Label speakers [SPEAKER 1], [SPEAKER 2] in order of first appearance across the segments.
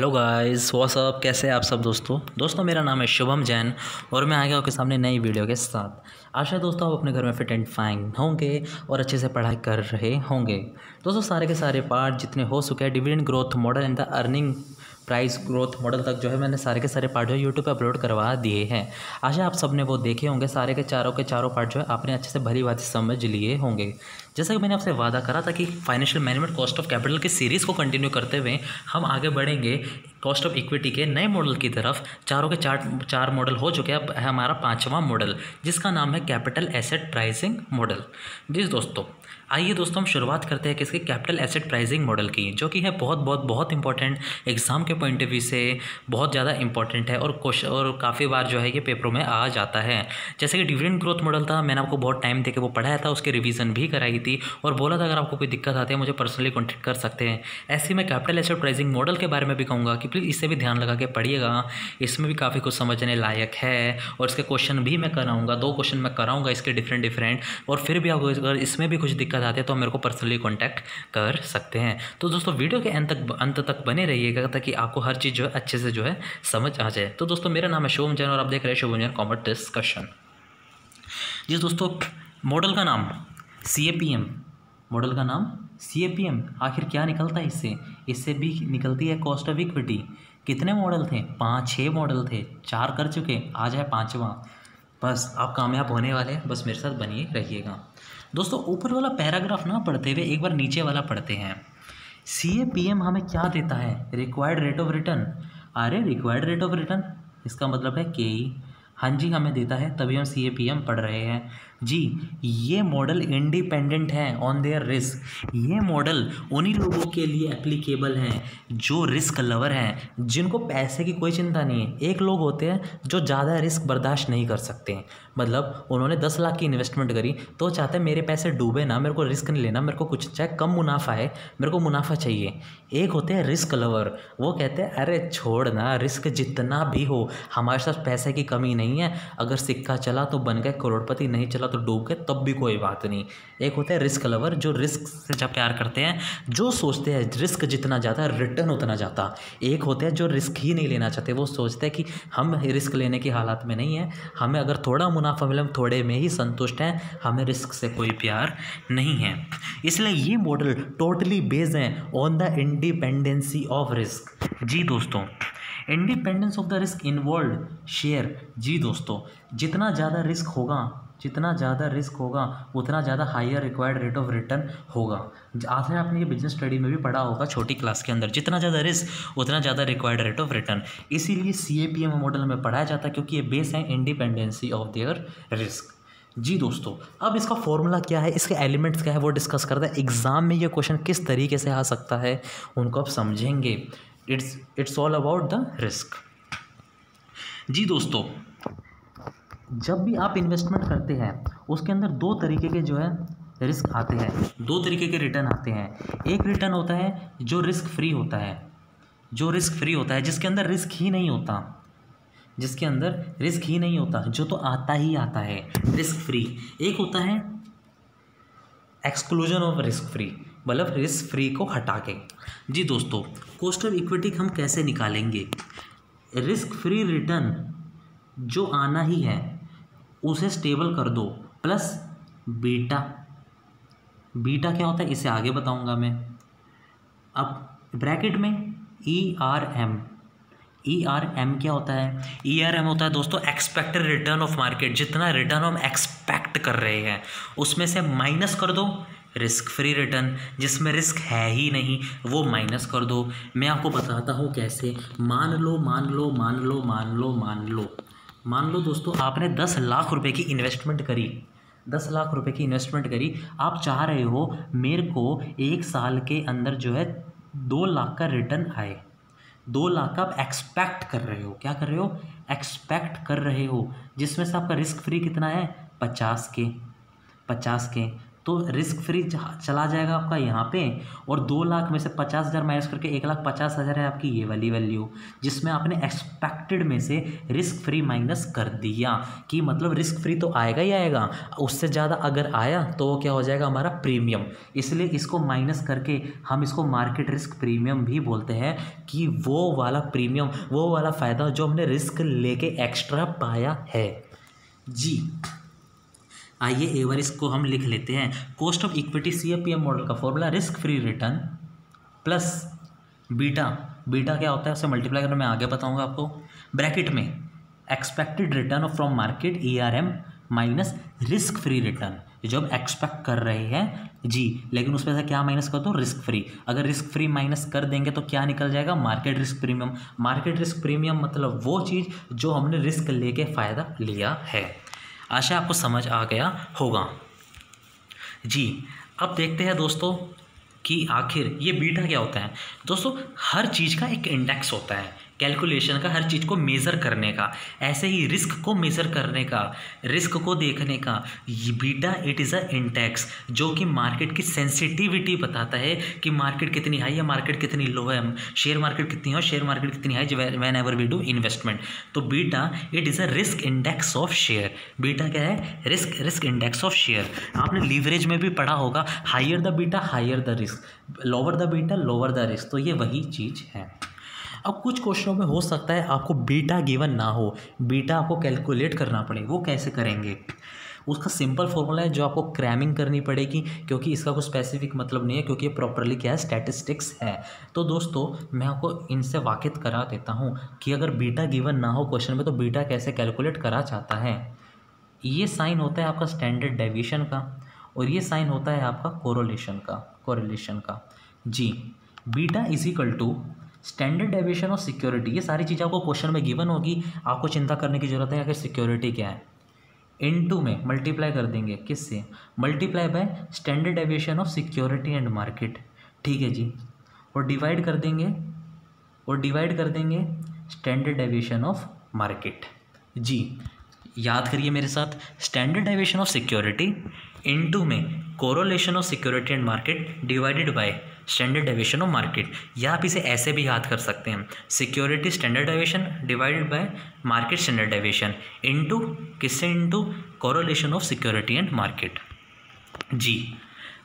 [SPEAKER 1] Hello guys what's up, कैसे हैं आप सब दोस्तों मेरा नाम है शुभम जैन और मैं आ गया आपके सामने नई वीडियो के साथ। आशा है दोस्तों आप अपने घर में फिट एंड फाइन होंगे और अच्छे से पढ़ाई कर रहे होंगे। दोस्तों सारे के सारे पार्ट जितने हो चुके हैं dividend growth model and the earning price growth model तक जो है मैंने सारे के सारे पार्ट जो है यूट्यूब पे अपलोड करवा दिए हैं। आशा आप सब ने वो देखे होंगे, सारे के चारों पार्ट जो है आपने अच्छे से भली बात समझ लिए होंगे। जैसा कि मैंने आपसे वादा करा था कि financial management cost of capital की सीरीज़ को कंटिन्यू करते हुए हम आगे बढ़ेंगे कॉस्ट ऑफ इक्विटी के नए मॉडल की तरफ। चारों के चार मॉडल हो चुके हैं, अब है हमारा पांचवा मॉडल जिसका नाम है कैपिटल एसेट प्राइसिंग मॉडल। जी दोस्तों आइए दोस्तों हम शुरुआत करते हैं किसके कैपिटल एसेट प्राइसिंग मॉडल की, जो कि है बहुत इंपॉर्टेंट एग्जाम के पॉइंट ऑफ व्यू से बहुत ज़्यादा इंपॉर्टेंट है और काफ़ी बार जो है ये पेपरों में आ जाता है। जैसे कि डिविडेंड ग्रोथ मॉडल था, मैंने आपको बहुत टाइम दे के वो पढ़ाया था, उसकी रिवीजन भी कराई थी और बोला था अगर आपको कोई दिक्कत आती है मुझे पर्सनली कॉन्टेक्ट कर सकते हैं। ऐसे ही मैं कैपिटल एसेट प्राइसिंग मॉडल के बारे में भी कहूँगा कि प्लीज़ इससे भी ध्यान लगा के पढ़िएगा, इसमें भी काफ़ी कुछ समझने लायक है और इसके क्वेश्चन भी मैं कराऊँगा, 2 क्वेश्चन मैं कराऊँगा इसके डिफरेंट। और फिर भी आपको अगर इसमें भी कुछ दिक्कत आती है तो मेरे को पर्सनली कॉन्टैक्ट कर सकते हैं। तो दोस्तों वीडियो के अंत तक बने रहिएगा ताकि आपको हर चीज़ जो है अच्छे से जो है समझ आ जाए। तो दोस्तों मेरा नाम है शुभम जैन और आप देख रहे हैं शुभम जैन कॉमर्स डिस्कशन। जी दोस्तों मॉडल का नाम CAPM, मॉडल का नाम CAPM। आखिर क्या निकलता है इससे भी निकलती है कॉस्ट ऑफ इक्विटी। कितने मॉडल थे? 5-6 मॉडल थे, 4 कर चुके, आज है 5वां। बस आप कामयाब होने वाले हैं, बस मेरे साथ बनिए रहिएगा। दोस्तों ऊपर वाला पैराग्राफ ना पढ़ते हुए एक बार नीचे वाला पढ़ते हैं। CAPM हमें क्या देता है? Required rate of return. अरे रिक्वायर्ड रेट ऑफ रिटर्न इसका मतलब है KE। हाँ जी हमें देता है, तभी हम CAPM पढ़ रहे हैं जी। ये मॉडल इंडिपेंडेंट है ऑन देयर रिस्क। ये मॉडल उन्हीं लोगों के लिए एप्लीकेबल है जो रिस्क लवर हैं, जिनको पैसे की कोई चिंता नहीं है। एक लोग होते हैं जो ज़्यादा रिस्क बर्दाश्त नहीं कर सकते हैं, मतलब उन्होंने 10 लाख की इन्वेस्टमेंट करी तो चाहते हैं मेरे पैसे डूबे ना, मेरे को रिस्क नहीं लेना, मेरे को कुछ चाहे कम मुनाफा है मेरे को मुनाफा चाहिए। एक होते हैं रिस्क लवर, वो कहते हैं अरे छोड़ ना, रिस्क जितना भी हो हमारे साथ पैसे की कमी नहीं है, अगर सिक्का चला तो बन गए करोड़पति, नहीं चला तो डूब गए तब भी कोई बात नहीं। एक होता है रिस्क लवर जो रिस्क से जब प्यार करते हैं, जो सोचते हैं रिस्क जितना ज़्यादा रिटर्न उतना ज़्यादा। एक होते हैं जो रिस्क ही नहीं लेना चाहते, वो सोचते हैं कि हम रिस्क लेने की हालात में नहीं है, हमें अगर थोड़ा मुनाफा मिले हम थोड़े में ही संतुष्ट हैं, हमें रिस्क से कोई प्यार नहीं है। इसलिए ये मॉडल टोटली बेस्ड है on the independency of risk. जी दोस्तों independence of the risk involve share. जी दोस्तों जितना ज़्यादा रिस्क होगा उतना ज़्यादा higher required rate of return होगा। आपने आपने ये बिजनेस स्टडी में भी पढ़ा होगा छोटी क्लास के अंदर, जितना ज़्यादा रिस्क उतना ज़्यादा रिक्वायर्ड रेट ऑफ रिटर्न। इसीलिए CAPM मॉडल में पढ़ाया जाता है क्योंकि ये बेस है इंडिपेंडेंसी ऑफ देयर रिस्क। जी दोस्तों अब इसका फॉर्मूला क्या है, इसके एलिमेंट्स क्या है, वो डिस्कस करते हैं। एग्जाम में ये क्वेश्चन किस तरीके से आ सकता है उनको आप समझेंगे। It's all about the risk. जी दोस्तों जब भी आप इन्वेस्टमेंट करते हैं उसके अंदर 2 तरीके के जो है रिस्क आते हैं, 2 तरीके के रिटर्न आते हैं। एक रिटर्न होता है जो रिस्क फ्री होता है, जिसके अंदर रिस्क ही नहीं होता, जो तो आता ही आता है रिस्क फ्री। एक होता है एक्सक्लूजन ऑफ रिस्क फ्री, मतलब रिस्क फ्री को हटा के। जी दोस्तों कॉस्ट ऑफ इक्विटी हम कैसे निकालेंगे? रिस्क फ्री रिटर्न जो आना ही है उसे स्टेबल कर दो प्लस बीटा क्या होता है इसे आगे बताऊंगा मैं। अब ब्रैकेट में ERM क्या होता है? ERM होता है दोस्तों एक्सपेक्टेड रिटर्न ऑफ मार्केट। जितना रिटर्न हम एक्सपेक्ट कर रहे हैं उसमें से माइनस कर दो रिस्क फ्री रिटर्न, जिसमें रिस्क है ही नहीं वो माइनस कर दो। मैं आपको बताता हूँ कैसे। मान लो दोस्तों आपने 10 लाख रुपए की इन्वेस्टमेंट करी, 10 लाख रुपए की इन्वेस्टमेंट करी। आप चाह रहे हो मेरे को 1 साल के अंदर जो है 2 लाख का रिटर्न आए। 2 लाख का आप एक्सपेक्ट कर रहे हो। क्या कर रहे हो? एक्सपेक्ट कर रहे हो, जिसमें से आपका रिस्क फ्री कितना है? 50 के। तो रिस्क फ्री चला जाएगा आपका यहाँ पे, और 2 लाख में से 50,000 माइनस करके 1,50,000 है आपकी ये वाली वैल्यू, जिसमें आपने एक्सपेक्टेड में से रिस्क फ्री माइनस कर दिया कि मतलब रिस्क फ्री तो आएगा ही आएगा, उससे ज़्यादा अगर आया तो वो क्या हो जाएगा हमारा प्रीमियम, इसलिए इसको माइनस करके हम इसको मार्केट रिस्क प्रीमियम भी बोलते हैं कि वो वाला प्रीमियम, वो वाला फ़ायदा जो हमने रिस्क लेके एक्स्ट्रा पाया है जी। आइए एक बार इसको हम लिख लेते हैं। Cost of equity CAPM model का formula risk free return plus beta, beta क्या होता है उसे मल्टीप्लाई करना मैं आगे बताऊंगा आपको, ब्रैकेट में expected return from market ERM minus risk free return, जो हम एक्सपेक्ट कर रहे हैं जी, लेकिन उसमें से क्या माइनस कर दो, रिस्क फ्री। अगर रिस्क फ्री माइनस कर देंगे तो क्या निकल जाएगा, market risk premium. Market risk premium मतलब वो चीज़ जो हमने रिस्क लेके फ़ायदा लिया है। आशा आपको समझ आ गया होगा जी। अब देखते हैं दोस्तों कि आखिर ये बीटा क्या होता है। दोस्तों हर चीज़ का एक इंडेक्स होता है कैलकुलेशन का, हर चीज़ को मेज़र करने का, ऐसे ही रिस्क को मेज़र करने का, रिस्क को देखने का। ये beta it is a index जो कि मार्केट की सेंसिटिविटी बताता है कि मार्केट कितनी हाई है, मार्केट कितनी लो है, शेयर मार्केट कितनी है, शेयर मार्केट कितनी high whenever we do investment. तो beta it is a risk index of share. Beta क्या है, रिस्क इंडेक्स ऑफ शेयर। आपने लीवरेज में भी पढ़ा होगा, higher the beta higher the risk, lower the beta lower the risk, तो ये वही चीज़ है। अब कुछ क्वेश्चनों में हो सकता है आपको बीटा गिवन ना हो, बीटा आपको कैलकुलेट करना पड़े, वो कैसे करेंगे, उसका सिंपल फॉर्मूला है जो आपको क्रैमिंग करनी पड़ेगी, क्योंकि इसका कोई स्पेसिफिक मतलब नहीं है, क्योंकि ये प्रॉपरली क्या है, स्टैटिस्टिक्स है। तो दोस्तों मैं आपको इनसे वाकिफ करा देता हूँ कि अगर बीटा गिवन ना हो क्वेश्चन में तो बीटा कैसे कैलकुलेट करा जाता है। ये साइन होता है आपका स्टैंडर्ड डेविएशन का, और ये साइन होता है आपका कोरिलेशन का जी। Beta is equal to standard deviation of security. ये सारी चीज़ें आपको क्वेश्चन में गिवन होगी, आपको चिंता करने की जरूरत है। अगर सिक्योरिटी क्या है, इनटू में मल्टीप्लाई कर देंगे, किससे, multiply by standard deviation of security and market, ठीक है जी, और डिवाइड कर देंगे स्टैंडर्ड डेविएशन ऑफ मार्केट जी। याद करिए मेरे साथ, standard deviation of security into में correlation of security and market divided by standard deviation of market, या आप इसे ऐसे भी याद कर सकते हैं, security standard deviation divided by market standard deviation into किससे, into correlation of security and market जी।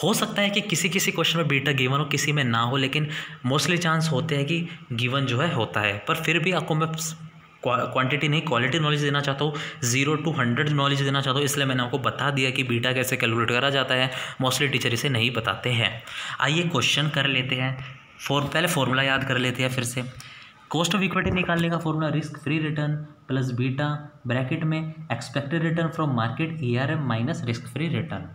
[SPEAKER 1] हो सकता है कि किसी किसी क्वेश्चन में बीटा गिवन हो, किसी में ना हो, लेकिन मोस्टली चांस होते हैं कि गिवन जो है होता है। पर फिर भी आपको मैं क्वांटिटी नहीं क्वालिटी नॉलेज देना चाहता हूँ, 0 to 100 नॉलेज देना चाहता हूँ, इसलिए मैंने आपको बता दिया कि बीटा कैसे कैलकुलेट करा जाता है। मोस्टली टीचर इसे नहीं बताते हैं। आइए क्वेश्चन कर लेते हैं। पहले फॉर्मूला याद कर लेते हैं फिर से। कॉस्ट ऑफ इक्विटी निकालने का formula risk free return plus beta, bracket में expected return from market ERM minus risk free return.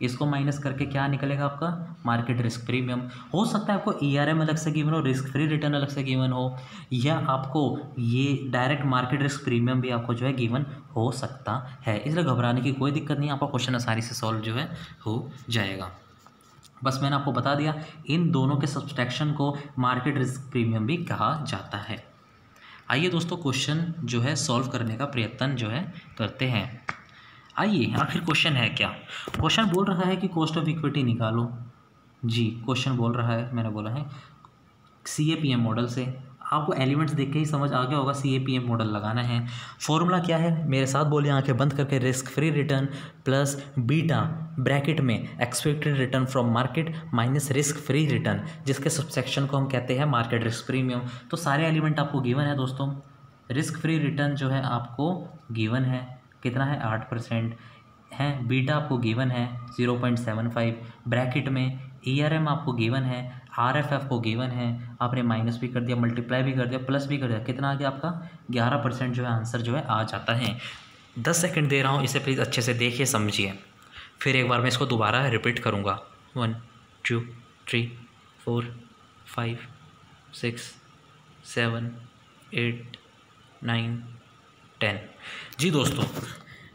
[SPEAKER 1] इसको माइनस करके क्या निकलेगा आपका, मार्केट रिस्क प्रीमियम। हो सकता है आपको ERM अलग से गिवन हो, रिस्क फ्री रिटर्न अलग से गिवन हो, या आपको ये डायरेक्ट मार्केट रिस्क प्रीमियम भी आपको जो है गिवन हो सकता है। इसलिए घबराने की कोई दिक्कत नहीं, आपका क्वेश्चन आसानी से सॉल्व जो है हो जाएगा। बस मैंने आपको बता दिया, इन दोनों के सब्सट्रैक्शन को मार्केट रिस्क प्रीमियम भी कहा जाता है। आइए दोस्तों क्वेश्चन जो है सॉल्व करने का प्रयत्न जो है करते हैं। आइए आखिर क्वेश्चन है क्या। क्वेश्चन बोल रहा है कि कॉस्ट ऑफ इक्विटी निकालो जी। क्वेश्चन बोल रहा है, मैंने बोला है CAPM मॉडल से। आपको एलिमेंट्स देख के ही समझ आ गया होगा CAPM मॉडल लगाना है। फॉर्मूला क्या है, मेरे साथ बोलिए आंखें बंद करके, risk free return plus beta bracket में expected return from market minus risk free return, जिसके सबसेक्शन को हम कहते हैं मार्केट रिस्क प्रीमियम। तो सारे एलिमेंट आपको गिवन है दोस्तों। रिस्क फ्री रिटर्न जो है आपको गिवन है, कितना है 8% है। बीटा आपको गिवन है 0.75, ब्रैकेट में ERM आपको गिवन है, RF आपको गिवन है, आपने माइनस भी कर दिया, मल्टीप्लाई भी कर दिया, प्लस भी कर दिया, कितना आ गया आपका 11% जो है आंसर जो है आ जाता है। 10 सेकंड दे रहा हूँ, इसे प्लीज़ अच्छे से देखिए समझिए। फिर एक बार मैं इसको दोबारा रिपीट करूँगा। 1 2 3 4 5 6 7 8 9 10 जी। दोस्तों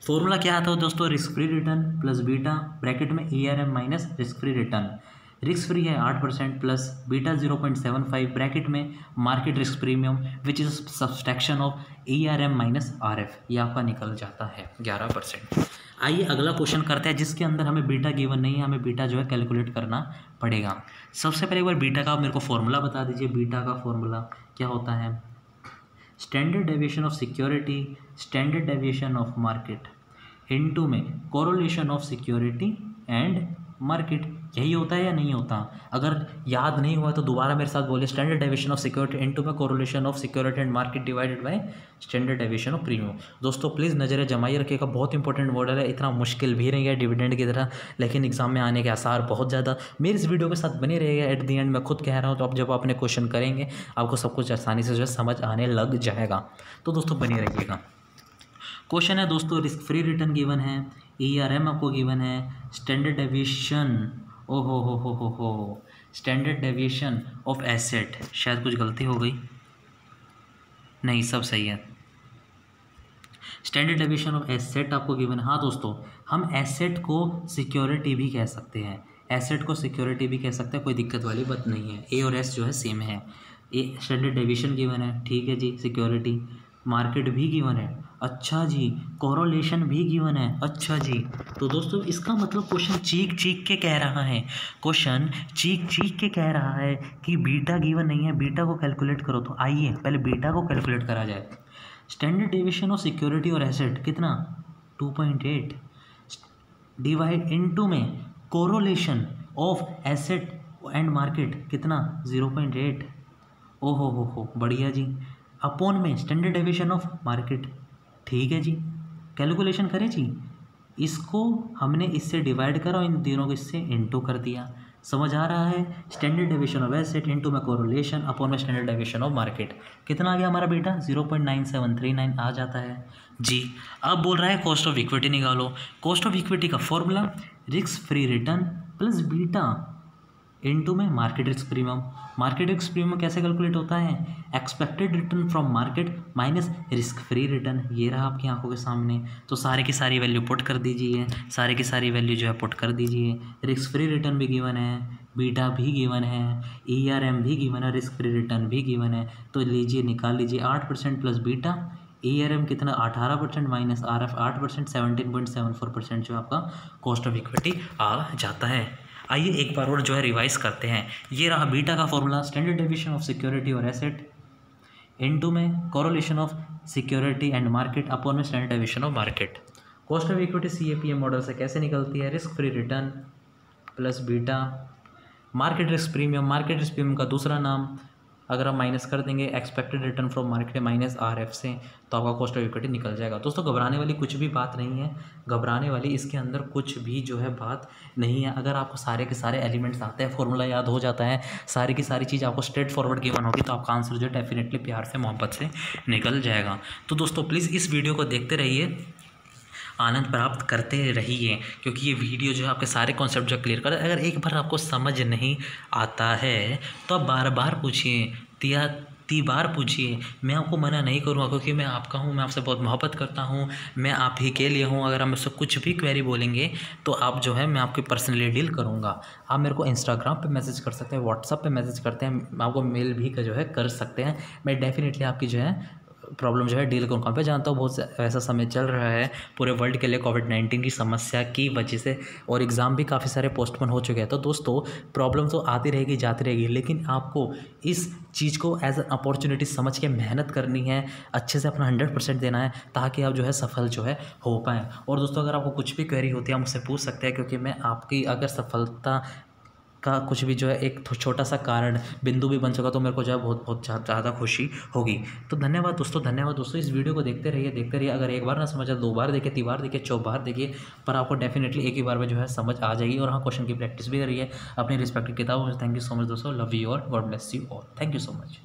[SPEAKER 1] फॉर्मूला क्या आता है दोस्तों, risk free return plus beta bracket में ERM minus risk free return. Risk free है 8% प्लस बीटा 0.75 ब्रैकेट में market risk premium which is subtraction of ARM minus RF, ये आपका निकल जाता है 11%। आइए अगला क्वेश्चन करते हैं जिसके अंदर हमें बीटा गिवन नहीं है, हमें बीटा जो है कैलकुलेट करना पड़ेगा। सबसे पहले एक बार बीटा का आप मेरे को फॉर्मूला बता दीजिए। बीटा का फॉर्मूला क्या होता है? Standard deviation of security, standard deviation of market into में correlation of security and market, यही होता है या नहीं होता? अगर याद नहीं हुआ तो दोबारा मेरे साथ बोलिए। Standard deviation of security into में correlation of security and market divided by standard deviation of premium. दोस्तों प्लीज़ नज़रें जमाई रखिएगा, बहुत इंपॉर्टेंट मॉडल है, इतना मुश्किल भी नहीं है डिविडेंड की तरह, लेकिन एग्जाम में आने के आसार बहुत ज़्यादा। मेरे इस वीडियो के साथ बने रहिएगा, एट दी एंड मैं खुद कह रहा हूँ, तो आप जब अपने क्वेश्चन करेंगे आपको सब कुछ आसानी से जो है समझ आने लग जाएगा। तो दोस्तों बने रहिएगा। क्वेश्चन है दोस्तों, रिस्क फ्री रिटर्न गिवन है, ARM आपको गिवन है, स्टैंडर्ड डेविएशन हो स्टैंडर्ड डेविएशन ऑफ एसेट, शायद कुछ गलती हो गई, नहीं सब सही है। स्टैंडर्ड डेविएशन ऑफ एसेट आपको गिवन है। हाँ दोस्तों, हम एसेट को सिक्योरिटी भी कह सकते हैं, एसेट को सिक्योरिटी भी कह सकते हैं, कोई दिक्कत वाली बात नहीं है। A और S जो है सेम है। स्टैंडर्ड डेविएशन गिवन है, ठीक है जी, सिक्योरिटी, मार्केट भी गिवन है, अच्छा जी, कोरिलेशन भी गिवन है, अच्छा जी। तो दोस्तों इसका मतलब क्वेश्चन चीख के कह रहा है, क्वेश्चन चीख के कह रहा है कि बीटा गिवन नहीं है, बीटा को कैलकुलेट करो। तो आइए पहले बीटा को कैलकुलेट करा जाए। स्टैंडर्ड डेविएशन ऑफ सिक्योरिटी और एसेट कितना? 2.8 डिवाइड इनटू में correlation of asset and market कितना? 0.8। हो बढ़िया जी। अपॉन में स्टैंडर्ड डेविएशन ऑफ मार्केट, ठीक है जी, कैलकुलेशन करें जी। इसको हमने इससे डिवाइड करा और इन तीनों को इससे इनटू कर दिया, समझ आ रहा है? Standard deviation of asset into में कोरिलेशन अपॉन में स्टैंडर्ड डेविएशन ऑफ मार्केट, कितना आ गया हमारा बेटा? 0.9739 आ जाता है जी। अब बोल रहा है कॉस्ट ऑफ इक्विटी निकालो। कॉस्ट ऑफ इक्विटी का formula risk free return plus beta into में market risk premium. Market risk premium कैसे कैलकुलेट होता है? Expected return from market minus risk free return, ये रहा आपकी आंखों के सामने। तो सारे की सारी वैल्यू पुट कर दीजिए, सारे की सारी वैल्यू जो है पुट कर दीजिए। रिस्क फ्री रिटर्न भी गिवन है, बीटा भी गिवन है, ARM भी गिवन है, रिस्क फ्री रिटर्न भी गिवन है। तो लीजिए निकाल लीजिए, 8% प्लस बीटा, ARM कितना? 18% माइनस RF 8%, 17.74% जो आपका कॉस्ट ऑफ इक्विटी आ जाता है। आइए एक बार और जो है रिवाइज करते हैं। ये रहा बीटा का formula, standard deviation of security और एसेट इनटू में correlation of security and market upon में standard deviation of market. Cost of equity CAPM model से कैसे निकलती है? Risk free return plus beta, market risk premium, market risk premium का दूसरा नाम अगर हम माइनस कर देंगे expected return from market minus RF से, तो आपका कॉस्ट ऑफ इक्विटी निकल जाएगा। दोस्तों घबराने वाली कुछ भी बात नहीं है, घबराने वाली इसके अंदर कुछ भी जो है बात नहीं है। अगर आपको सारे के सारे एलिमेंट्स आते हैं, फॉर्मूला याद हो जाता है, सारी की सारी चीज़ आपको स्ट्रेट फॉरवर्ड गिवन होगी, तो आपका आंसर जो है डेफिनेटली प्यार से मोहब्बत से निकल जाएगा। तो दोस्तों प्लीज़ इस वीडियो को देखते रहिए, आनंद प्राप्त करते रहिए, क्योंकि ये वीडियो जो है आपके सारे कॉन्सेप्ट जो क्लियर कर। अगर एक बार आपको समझ नहीं आता है तो आप बार बार पूछिए, 3 बार पूछिए, मैं आपको मना नहीं करूँगा, क्योंकि मैं आपका हूँ, मैं आपसे बहुत मोहब्बत करता हूँ, मैं आप ही के लिए हूँ। अगर आप मुझसे कुछ भी क्वेरी बोलेंगे तो आप जो है मैं आपकी पर्सनली डील करूँगा। आप मेरे को इंस्टाग्राम पे मैसेज कर सकते हैं, व्हाट्सअप पे मैसेज करते हैं, आपको मेल भी जो है कर सकते हैं। मैं डेफिनेटली आपकी जो है प्रॉब्लम जो है डील करूँगा। मैं जानता हूँ बहुत ऐसा समय चल रहा है पूरे वर्ल्ड के लिए कोविड-19 की समस्या की वजह से, और एग्ज़ाम भी काफ़ी सारे पोस्टपोन हो चुके हैं। तो दोस्तों प्रॉब्लम तो आती रहेगी जाती रहेगी, लेकिन आपको इस चीज़ को एज एन अपॉर्चुनिटी समझ के मेहनत करनी है, अच्छे से अपना 100% देना है, ताकि आप जो है सफल जो है हो पाएँ। और दोस्तों अगर आपको कुछ भी क्वेरी होती है आप मुझसे पूछ सकते हैं, क्योंकि मैं आपकी अगर सफलता का कुछ भी जो है एक छोटा सा कारण बिंदु भी बन सका तो मेरे को जो है बहुत ज़्यादा खुशी होगी। तो धन्यवाद दोस्तों, इस वीडियो को देखते रहिए। अगर एक बार ना समझ आए 2 बार देखिए, 3 बार देखिए, 4 बार देखिए, पर आपको डेफिनेटली एक ही बार में जो है समझ आ जाएगी। और हाँ, क्वेश्चन की प्रैक्टिस भी करिए अपनी रिस्पेक्टिव किताबों में। थैंक यू सो मच दोस्तों, लव यू और God bless you all, thank you so much.